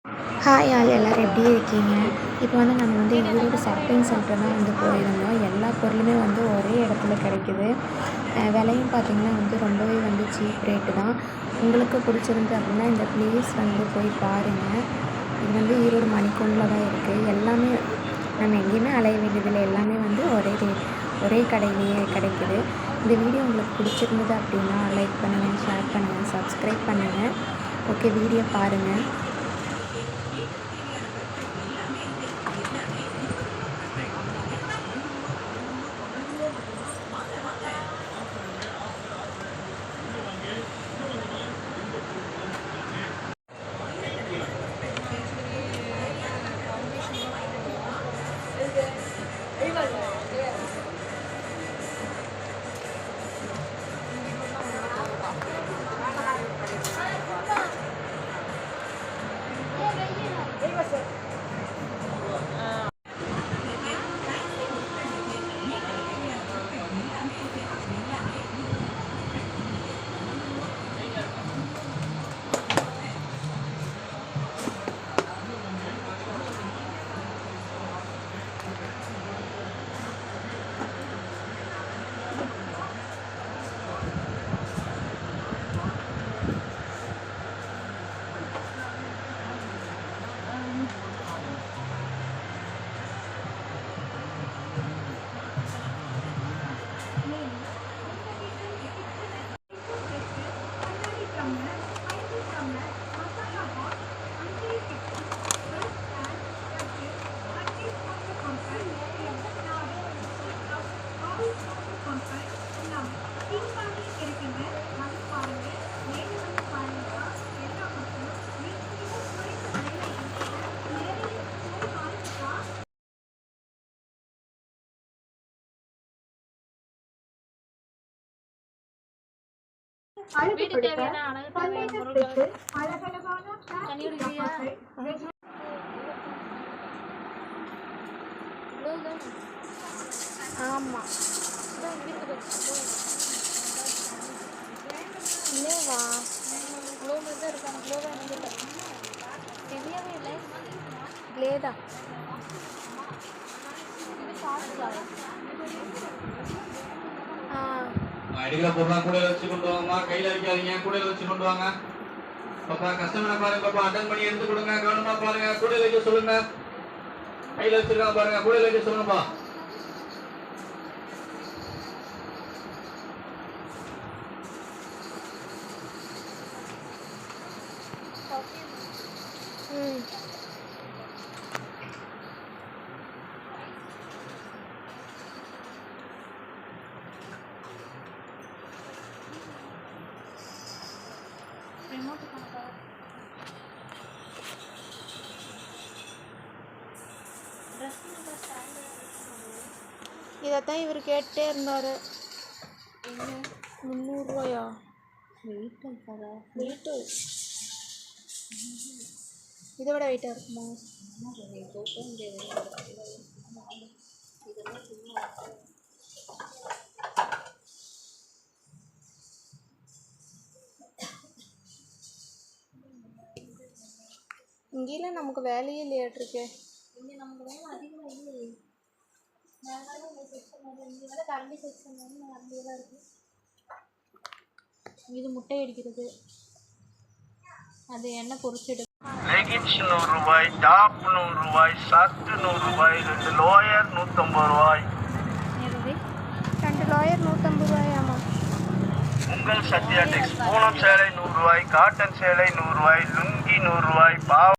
Hi all எல்லோரும் எப்படி இருக்கீங்க? இப்போ நம்ம ஈரோடு ஷாப்பிங் சென்டர் தான் போயிருந்தோம். எல்லா பொருளுமே ஒரே இடத்துல கிடைக்குது. விலையும் பார்த்திங்கன்னா ரொம்பவே சீப் ரேட்டு தான். உங்களுக்கு பிடிச்சிருந்து அப்படின்னா இந்த ப்ளேஸ் போய் பாருங்கள். இது ஈரோடு மணிக்கூண்டில் தான் இருக்குது. எல்லாமே நம்ம எங்கேயுமே அலைய வேண்டியதில்லை. எல்லாமே ஒரே கடையிலேயே கிடைக்குது. இந்த வீடியோ உங்களுக்கு பிடிச்சிருந்தது அப்படின்னா லைக் பண்ணுங்கள், ஷேர் பண்ணுங்கள், சப்ஸ்கிரைப் பண்ணுங்கள். ஓகே, வீடியோ பாருங்கள். வீட்டுக்கு தேவையான அழகான பொருட்கள் ஆமா இல்லைவா க்ளோவ் தான் இருக்காங்க. க்ளோவா எனக்கு இல்லை, தெரியவே இல்லை. க்ளேதா அடிக்கிற பொருளாக கூட வச்சு கொண்டு வாங்கம்மா. கையில் வைக்காதீங்க, கூட வச்சு கொண்டு வாங்க. பாப்பா கஸ்டமரை பாருங்க பாப்பா, அட்டன் பண்ணி எடுத்து கொடுங்க. கவனமா பாருங்க, கூட வைக்க சொல்லுங்க. கையில் வச்சிருக்காங்க பாருங்க, கூட வைக்க சொல்லுங்கப்பா. இதைத்தான் இவர் கேட்டே இருந்தார். 300 வெயிட்டு இதை விட வெயிட்டாக இருக்குமா? இங்கேயும் நமக்கு வேலையே இல்லையாட்டிருக்கே. இங்கே நமக்கு வேலை அதிகமாக இல்லையே. கரண்டி செக்ஷன் நிறைய தான் இருக்குது. இது முட்டை அடிக்கிறது, அது எண்ணெய் பொரிச்சிடு. லெகின்ஸ் 100 ரூபாய், டாப் 100 ரூபாய், ஷர்ட் 100 ரூபாய், 2 லோயர் 150 ரூபாய். 2 லோயர் 150 ரூபாயாமா? உங்கள் சத்யா டெக்ஸ் பூனம் சேலை 100 ரூபாய், காட்டன் சேலை 100 ரூபாய், லுங்கி 100 ரூபாய்,